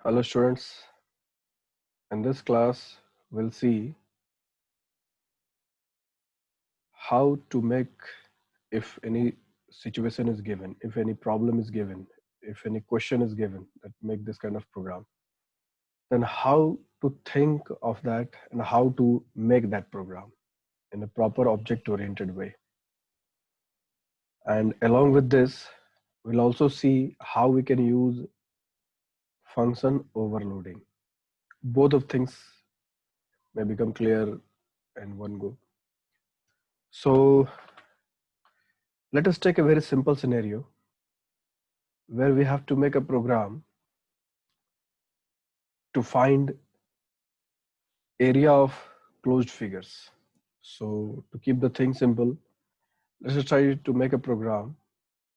Hello students, in this class we'll see how to make, if any situation is given, if any problem is given, if any question is given that make this kind of program, then how to think of that and how to make that program in a proper object oriented way. And along with this, we'll also see how we can use function overloading. Both of things may become clear in one go. So let us take a very simple scenario where we have to make a program to find area of closed figures. So to keep the thing simple, let's just try to make a program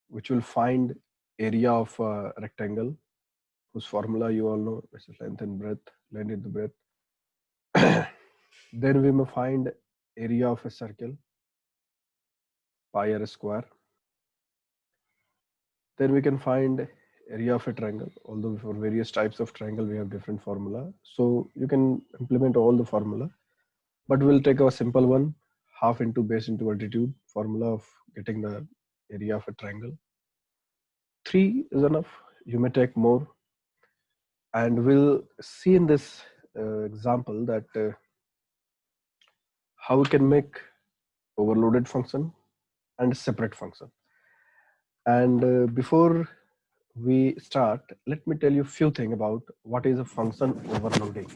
which will find area of a rectangle whose formula you all know, which is length and breadth, length into breadth. Then we may find area of a circle, pi r square. Then we can find area of a triangle, although for various types of triangle we have different formula. So you can implement all the formula, but we'll take a simple one, half into base into altitude formula of getting the area of a triangle. 3 is enough. You may take more, and we'll see in this example that how we can make overloaded function and separate function. And before we start, let me tell you a few things about what is a function overloading.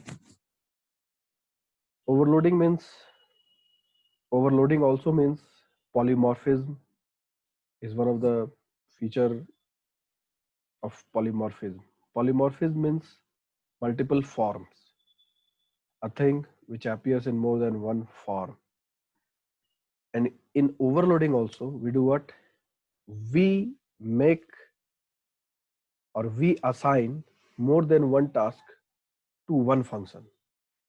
Overloading also means polymorphism is one of the feature of polymorphism. Polymorphism means multiple forms, a thing which appears in more than one form. And in overloading also, we do what? We make or we assign more than one task to one function.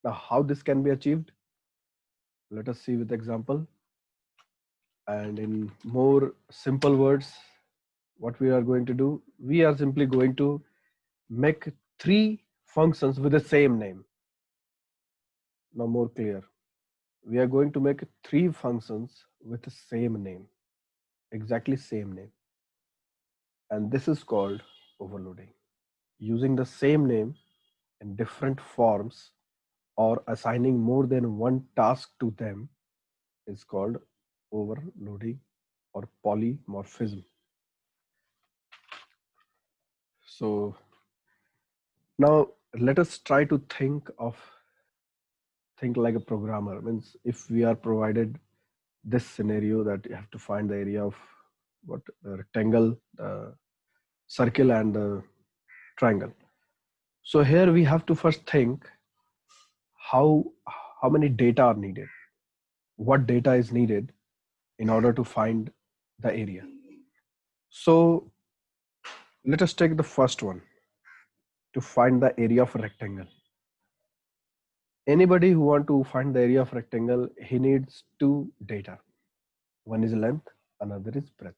Now, how this can be achieved? Let us see with example. And in more simple words, what we are going to do, we are simply going to make 3 functions with the same name. Now more clear. We are going to make 3 functions with the same name, exactly same name. And this is called overloading. Using the same name in different forms or assigning more than one task to them is called overloading or polymorphism. So now let us try to think like a programmer. Means if we are provided this scenario that you have to find the area of what the rectangle, the circle and the triangle. So here we have to first think how many data are needed, what data is needed in order to find the area. So let us take the first one, to find the area of a rectangle. Anybody who want to find the area of rectangle, he needs 2 data. One is length, another is breadth.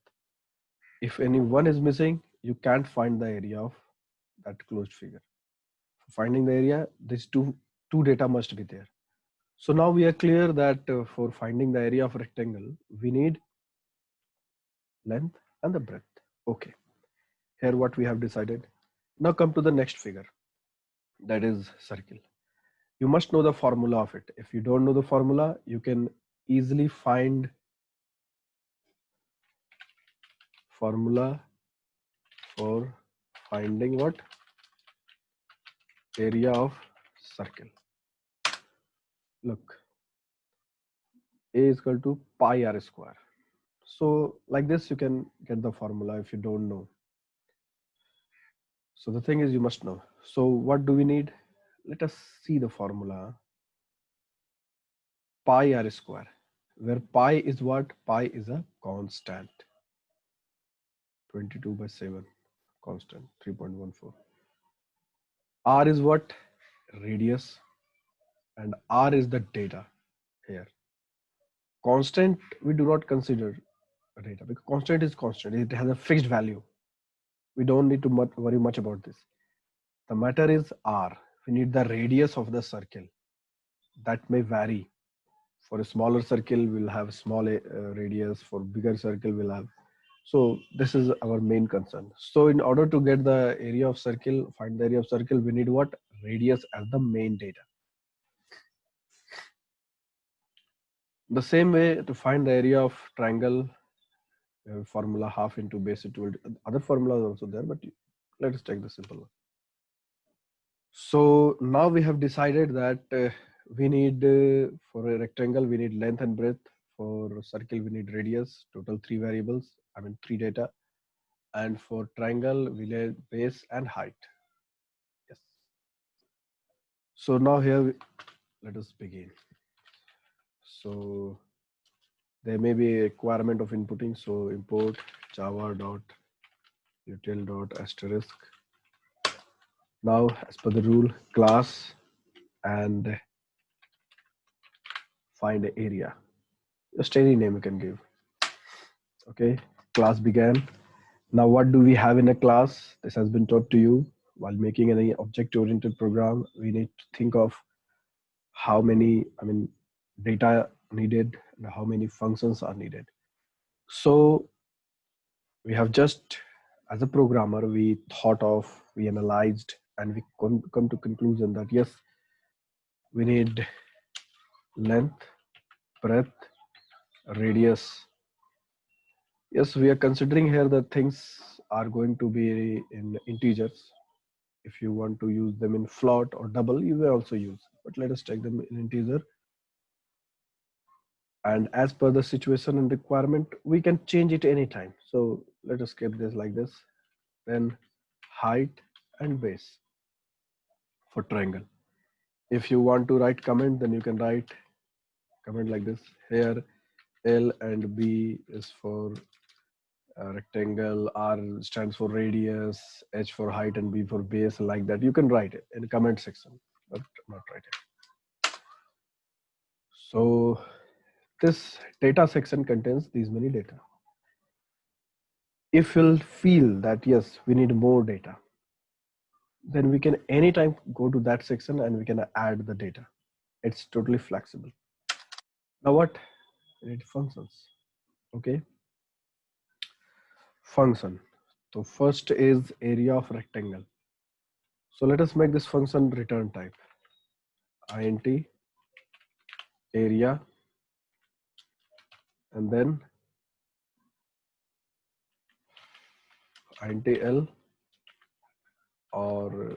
If any one is missing, you can't find the area of that closed figure. For finding the area, these two data must be there. So now we are clear that for finding the area of a rectangle, we need length and the breadth. Okay, here what we have decided. Now come to the next figure, that is circle. You must know the formula of it. If you don't know the formula, you can easily find formula for finding what? Area of circle. Look, A is equal to pi r square. So like this, you can get the formula if you don't know. So the thing is, you must know. So what do we need? Let us see the formula. Pi r square, where pi is what? Pi is a constant. 22/7, constant, 3.14. R is what? Radius. And R is the data here. Constant, we do not consider data because constant is constant. It has a fixed value. We don't need to worry much about this. The matter is r. We need the radius of the circle. That may vary. For a smaller circle, we'll have small radius. For bigger circle, we'll have. So this is our main concern. So in order to get the area of circle, find the area of circle, we need what? Radius as the main data. The same way to find the area of triangle, formula half into base equal to, other formulas also there, but let us take the simple one. So now we have decided that we need for a rectangle we need length and breadth. For circle we need radius. Total three variables. I mean three data. And for triangle we need base and height. Yes. So now here let us begin. So there may be a requirement of inputting. So import java dot util dot asterisk. Now as per the rule, class and find the area. Just any name you can give. Okay, class began. Now what do we have in a class? This has been taught to you. While making any object-oriented program, we need to think of how many, data needed and how many functions are needed. So we have just, as a programmer, we thought of, we analyzed, and we come to conclusion that yes, we need length, breadth, radius. Yes, we are considering here that things are going to be in integers. If you want to use them in float or double, you may also use, but let us take them in integer. And as per the situation and requirement, we can change it anytime. So let us keep this like this. Then height and base for triangle. If you want to write comment, then you can write comment like this. Here L and B is for rectangle, R stands for radius, H for height, and B for base, like that. You can write it in the comment section, but not write it. So this data section contains these many data. If you'll feel that yes, we need more data, then we can anytime go to that section and we can add the data. It's totally flexible. Now what? We need functions. Okay. Function. So first is area of rectangle. So let us make this function return type. Int area, and then int l, or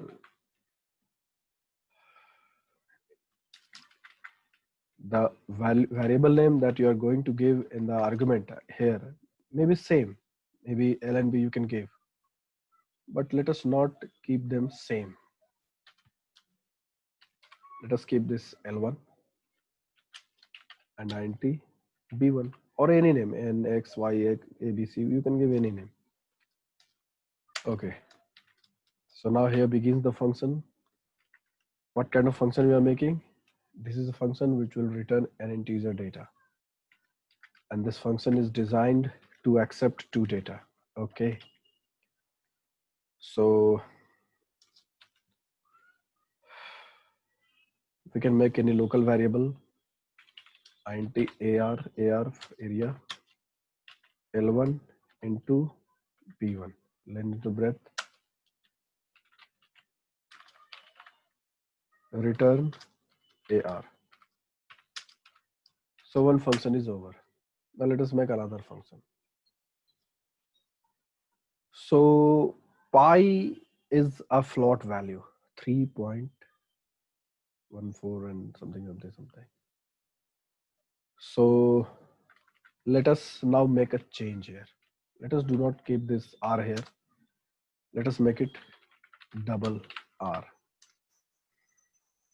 the variable name that you are going to give in the argument here may be same. Maybe L and B you can give, but let us not keep them same. Let us keep this L1 and int B1, or any name, N, X, Y, A, B, C. You can give any name. Okay. So now here begins the function. What kind of function we are making? This is a function which will return an integer data. And this function is designed to accept two data. Okay. So we can make any local variable, int ar area, L1 into B1, length into breadth, return ar. So one function is over. Now let us make another function. So pi is a float value, 3.14 and something. So let us now make a change here. Let us do not keep this r here. Let us make it double r.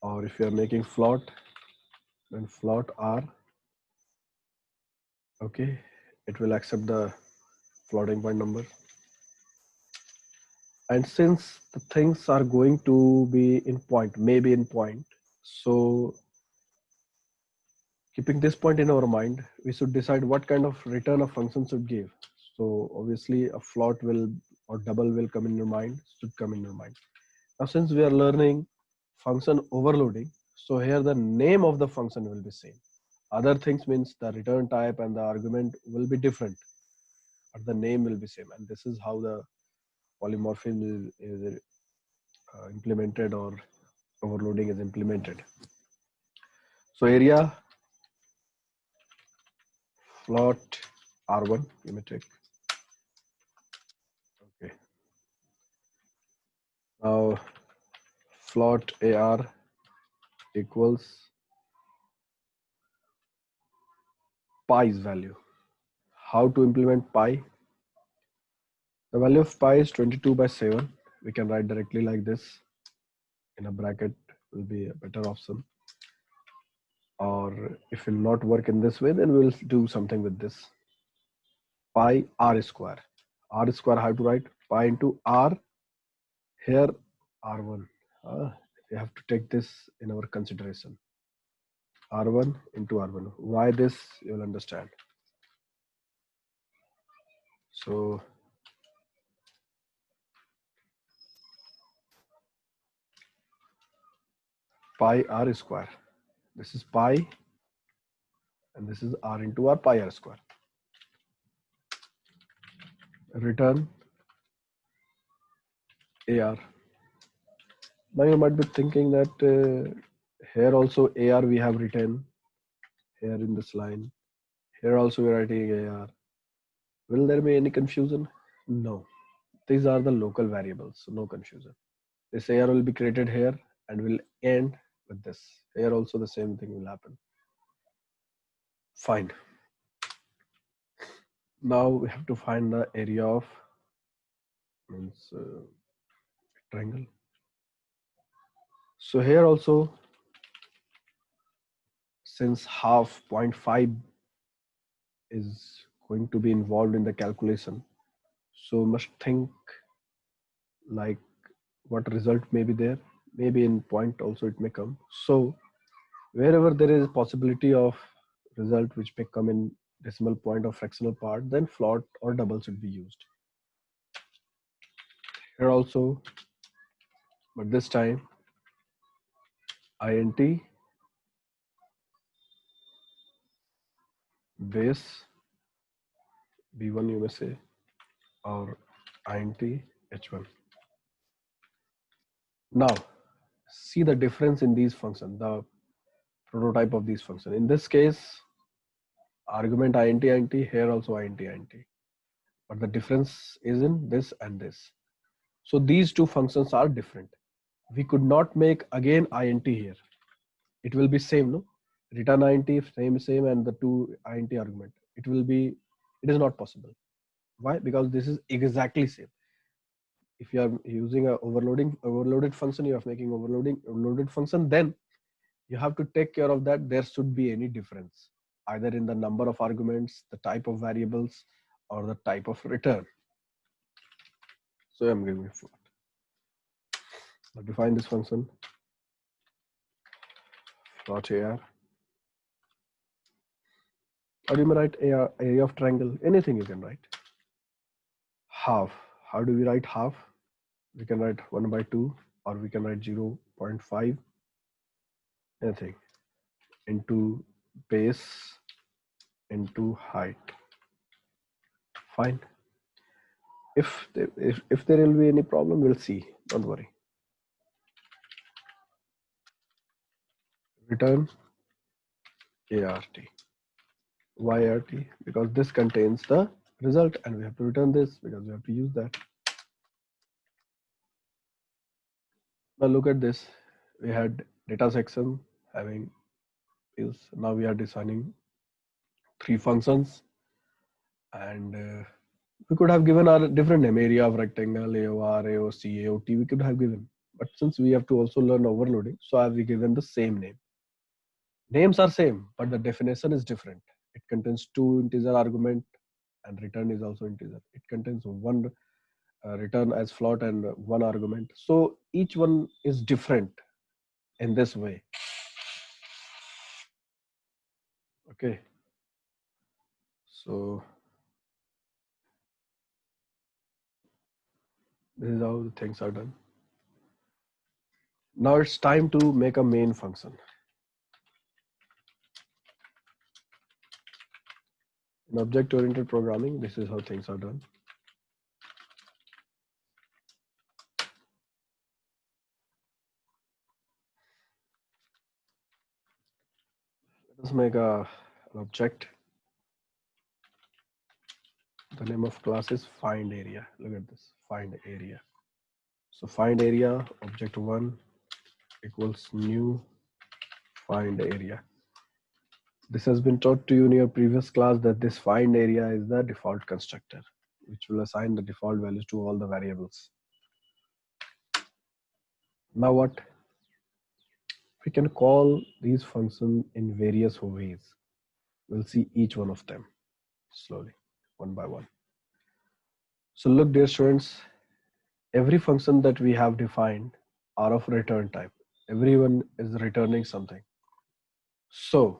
Or if you are making float, then float r. Okay, it will accept the floating point number. And since the things are going to be in point, maybe in point, so keeping this point in our mind, we should decide what kind of return a function should give. So obviously a float will or double will come in your mind, should come in your mind. Now, since we are learning function overloading, so here the name of the function will be same. Other things means the return type and the argument will be different, but the name will be same. And this is how the polymorphism is implemented, or overloading is implemented. So area float R1, you may take. Okay. Now float AR equals pi's value. How to implement pi? The value of pi is 22 by 7. We can write directly like this. In a bracket will be a better option. Or if it will not work in this way, then we'll do something with this. Pi r square. R square, how to write? Pi into r. Here r1. We have to take this in our consideration. R1 into R1. Why this? You'll understand. So pi r square. This is pi, and this is r into r, pi r square. Return AR. Now you might be thinking that here also AR we have written here in this line. Here also we're writing AR. Will there be any confusion? No. These are the local variables, so no confusion. This AR will be created here and will end with this. Here also the same thing will happen. Fine. Now we have to find the area of triangle. So here also, since half 0.5 is going to be involved in the calculation, so must think like what result may be there. Maybe in point also it may come. So wherever there is possibility of result which may come in decimal point or fractional part, then float or double should be used. Here also, but this time int base b1 you may say, or int h1. Now see the difference in these functions, the prototype of these functions. In this case, argument int, here also int, but the difference is in this and this. So these two functions are different. We could not make again int here. It will be same, no? Return int same and the two int argument. It is not possible. Why? Because this is exactly same. If you are using a overloaded function, you are making overloaded function, then you have to take care of that there should be any difference either in the number of arguments, the type of variables, or the type of return. So I'm giving a float. Now define this function float AR, or you may write area of triangle, anything you can write. Half, how do we write half? We can write 1 by 2, or we can write 0.5, anything, into base into height. Fine. If there will be any problem, we'll see. Don't worry. Return ART. Why ART? Because this contains the result, and we have to return this because we have to use that. Now look at this. We had data section having is, now we are designing 3 functions, and we could have given our different name, area of rectangle, AOR, AOC, AOT, we could have given. But since we have to also learn overloading, so have we given the same name. Names are same, but the definition is different. It contains 2 integer argument, and return is also integer. It contains one return as float and 1 argument. So each one is different in this way. Okay. So this is how the things are done. Now it's time to make a main function. In object-oriented programming, this is how things are done. Let us make an object. The name of class is find area. Look at this, find area. So find area object one equals new find area. This has been taught to you in your previous class that this find area is the default constructor, which will assign the default values to all the variables. Now what? We can call these functions in various ways. We'll see each one of them slowly, one by one. So look, dear students, every function that we have defined are of return type. Everyone is returning something. So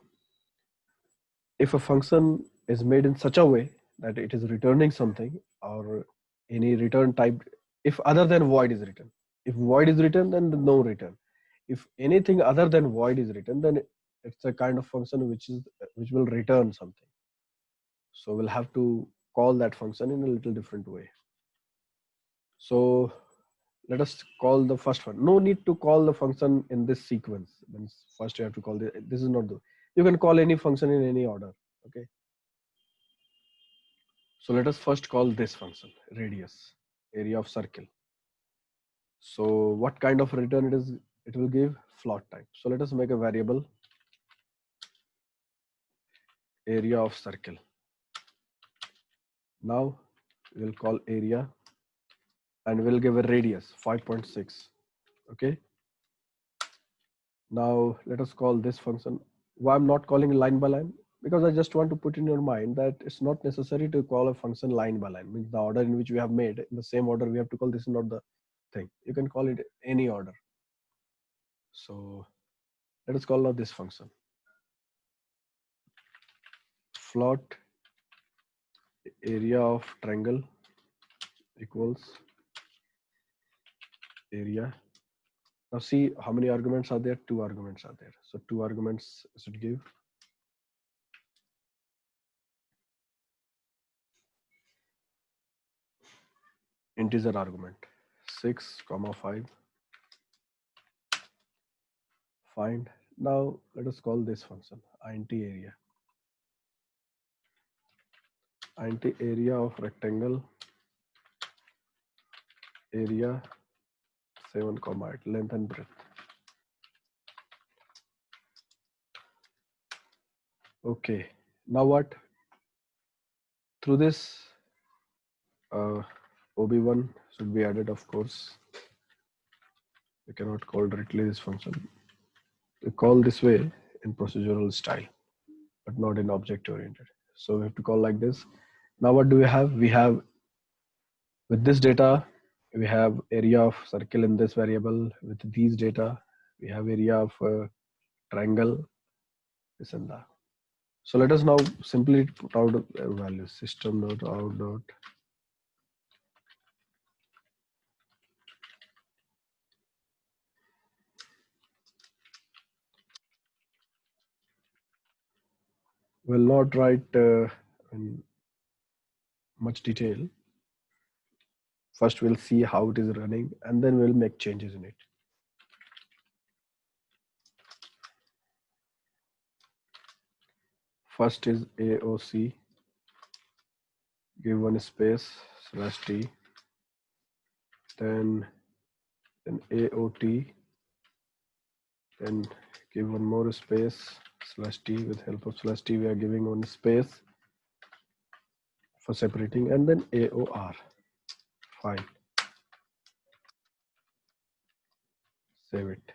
if a function is made in such a way that it is returning something, or any return type, if other than void is written, if void is written, then no return. If anything other than void is written, then it's a kind of function which will return something. So we'll have to call that function in a little different way. So let us call the first one. No need to call the function in this sequence. Means first you have to call this is not the, you can call any function in any order. Okay. So let us first call this function radius, area of circle. So what kind of return it is? It will give float type. So let us make a variable area of circle. Now we'll call area and we'll give a radius 5.6. Okay. Now let us call this function. Why I'm not calling line by line? Because I just want to put in your mind that it's not necessary to call a function line by line. Means the order in which we have made, in the same order we have to call, this is not the thing. You can call it any order. So let us call now this function. Float area of triangle equals area. Now see how many arguments are there? 2 arguments are there. So 2 arguments should give integer argument 6, 5. Find. Now let us call this function int area. Int area of rectangle area 7, 8, length and breadth. Okay. Now what? Through this ob1 should be added, of course. We cannot call directly this function. We call this way in procedural style, but not in object oriented. So we have to call like this. Now what do we have? We have, with this data, we have area of circle in this variable. With these data, we have area of triangle, this and that. So let us now simply put out values. System.out. We'll not write in much detail. First, we'll see how it is running, and then we'll make changes in it. First is AOC. Give one space /t. Then AOT. Then give one more space /t. With help of /t, we are giving one space for separating, and then AOR. File. Save it.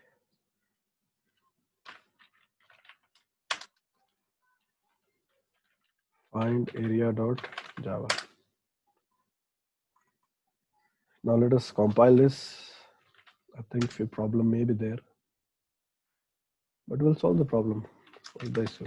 Find area.java. Now let us compile this. I think a problem may be there, but we'll solve the problem. What's the issue?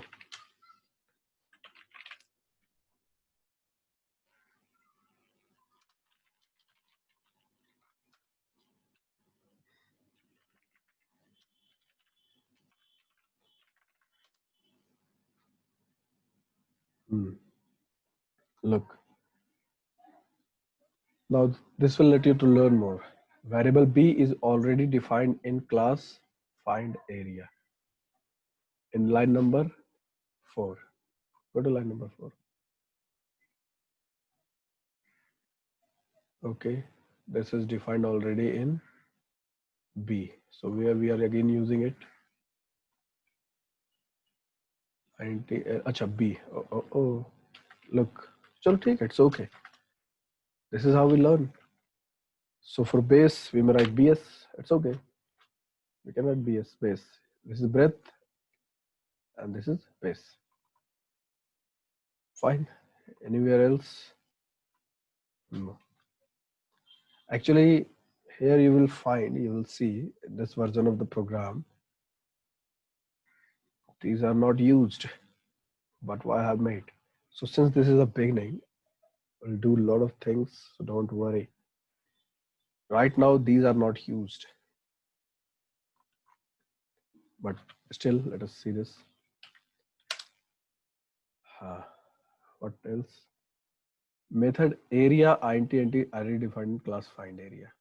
Hmm. Look, now this will let you to learn more. Variable b is already defined in class find area in line number 4. Go to line number 4. Okay, this is defined already in b. So where we are again using it. अच्छा b. Oh. Look, चलो ठीक है, it's okay. This is how we learn. So for base, we may write bs. It's okay. We can write bs base. This is breadth, and this is base. Fine. Anywhere else? No. Actually, here you will see in this version of the program, these are not used, but what I have made. So since this is a beginning, we'll do a lot of things, so don't worry. Right now, these are not used, but still, let us see this. What else? Method area int already defined class find area.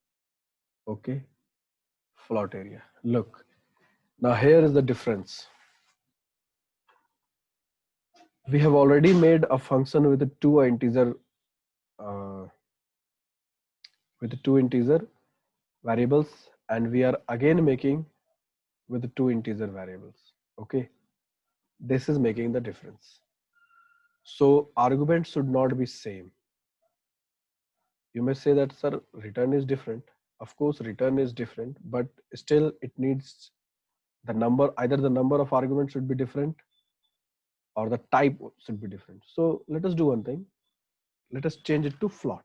Okay, float area. Look, now here is the difference. We have already made a function with the two integer variables, and we are again making with the two integer variables. Okay, this is making the difference. So arguments should not be same. You may say that, sir, return is different. Of course, return is different, but still it needs the number, either the number of arguments should be different or the type should be different. So let us do one thing. Let us change it to float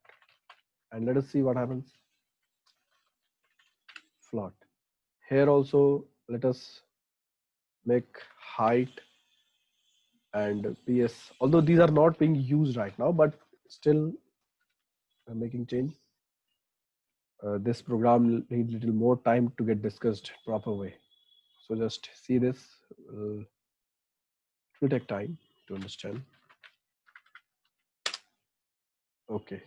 and let us see what happens. Float. Here also, let us make height and PS, although these are not being used right now, but still I'm making change. This program needs little more time to get discussed proper way. So just see this. It will take time to understand. Okay.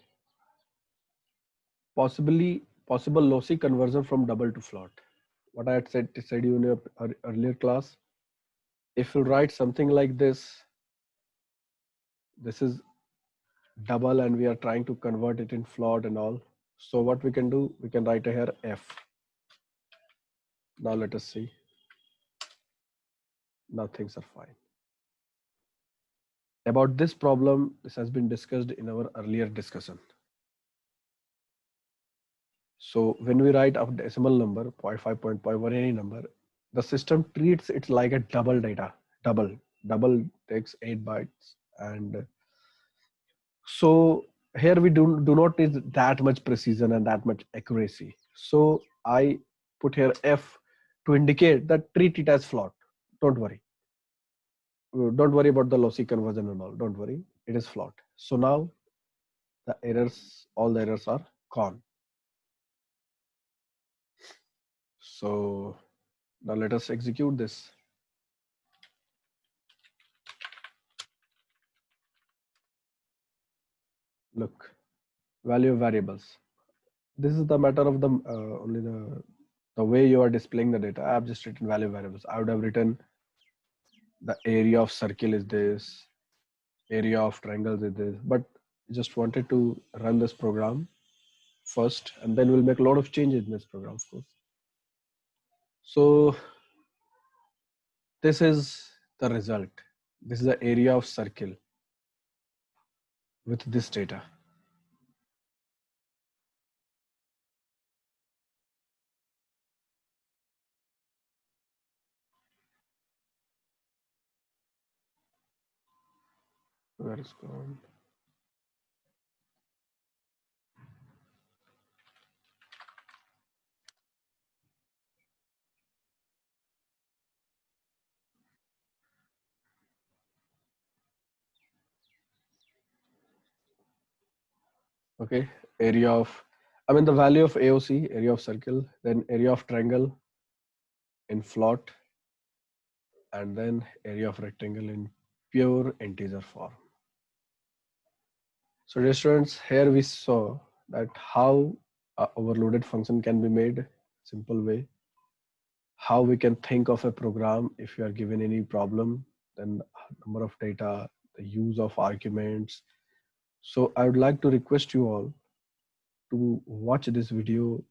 Possible lossy conversion from double to float. What I had said you in your earlier class. If you write something like this is double and we are trying to convert it in float and all. So what we can do, we can write here f. Now let us see. Now things are fine. About this problem, this has been discussed in our earlier discussion. So when we write a decimal number, 0.5, 0.1, any number, the system treats it like a double data. Double takes 8 bytes. And so here we do not need that much precision and that much accuracy. So I put here F to indicate that treat it as float. Don't worry. Don't worry about the lossy conversion and all. Don't worry. It is float. So now all the errors are gone. So now let us execute this. Look, value of variables. This is the matter of the only the way you are displaying the data. I have just written value variables. I would have written the area of circle is this, area of triangles is this, but just wanted to run this program first, and then we'll make a lot of changes in this program, of course. So this is the result. This is the area of circle with this data. Where is gone? Okay, area of, I mean the value of AOC, area of circle, then area of triangle in float, and then area of rectangle in pure integer form. So dear students, here we saw that how a overloaded function can be made simple way, how we can think of a program if you are given any problem, then number of data, the use of arguments. So I would like to request you all to watch this video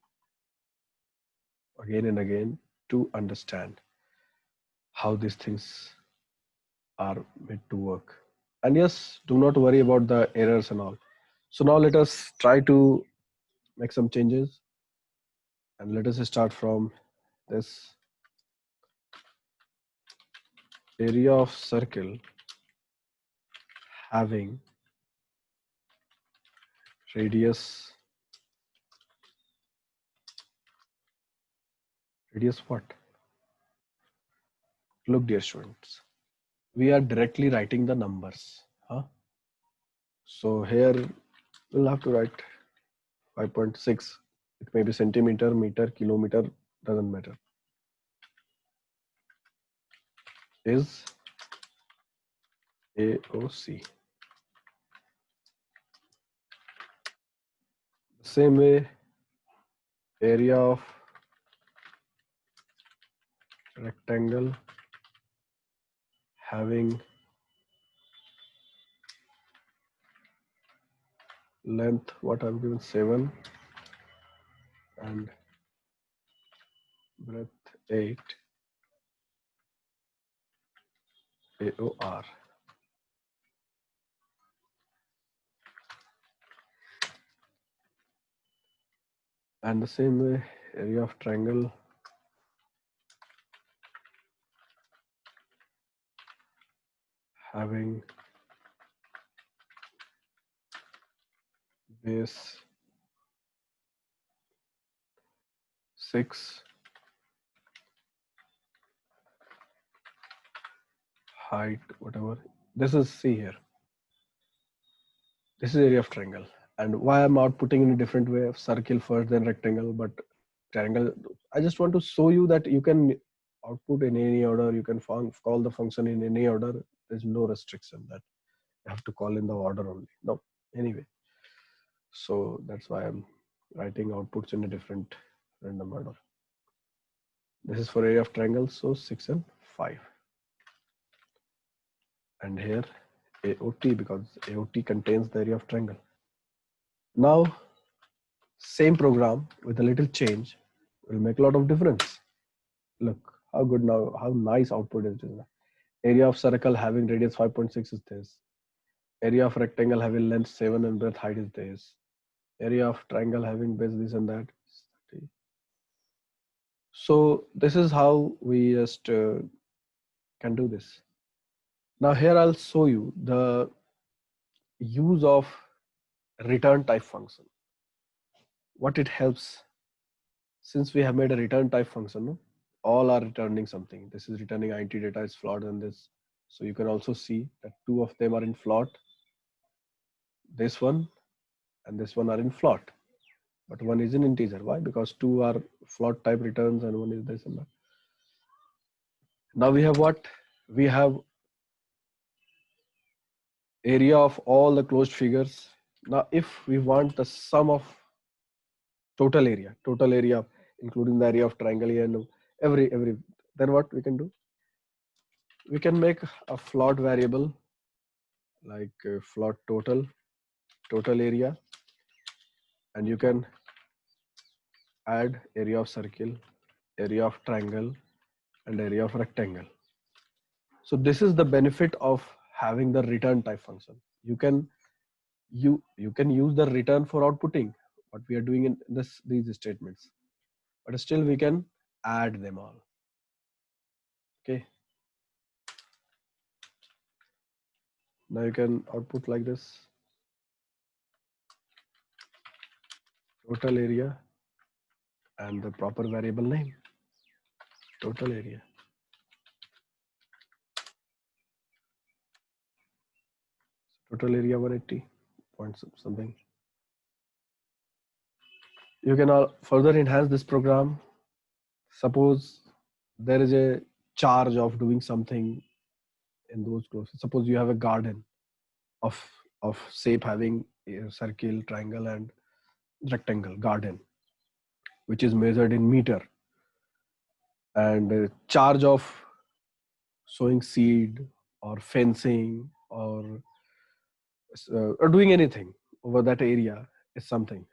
again and again to understand how these things are made to work. And yes, do not worry about the errors and all. So now let us try to make some changes, and let us start from this area of circle having radius what? Look dear students, we are directly writing the numbers, huh? So here we'll have to write 5.6. It may be centimeter, meter, kilometer, doesn't matter. Is AOC. Same way, area of rectangle having length, what I've given, 7, and breadth 8, AOR. And the same way, area of triangle having base 6, height, whatever. This is, see here, this is area of triangle. And why I'm outputting in a different way of circle first, then rectangle, but triangle. I just want to show you that you can output in any order. You can call the function in any order. There's no restriction that you have to call in the order only. No, anyway. So that's why I'm writing outputs in a different random order. This is for area of triangle, so 6 and 5. And here AOT, because AOT contains the area of triangle. Now, same program with a little change will make a lot of difference. Look how good now, how nice output is this. Area of circle having radius 5.6 is this. Area of rectangle having length 7 and breadth height is this. Area of triangle having base this and that. So this is how we just can do this. Now here I'll show you the use of return type function. What it helps, since we have made a return type function, no? All are returning something. This is returning int data is float and this. So you can also see that two of them are in float. This one and this one are in float, but one is in integer. Why? Because two are float type returns and one is this and that. Now we have what? We have area of all the closed figures. Now if we want the sum of total area including the area of triangle and every, then what we can do? We can make a float variable like float total area, and you can add area of circle, area of triangle, and area of rectangle. So this is the benefit of having the return type function. You can use the return for outputting what we are doing in these statements, but still we can add them all. Okay, now you can output like this: total area and the proper variable name, total area. Total area 180 point something. You can further enhance this program. Suppose there is a charge of doing something in those clothes. Suppose you have a garden of of shape having a circle, triangle, and rectangle garden, which is measured in meter, and charge of sowing seed or fencing or doing anything over that area is something.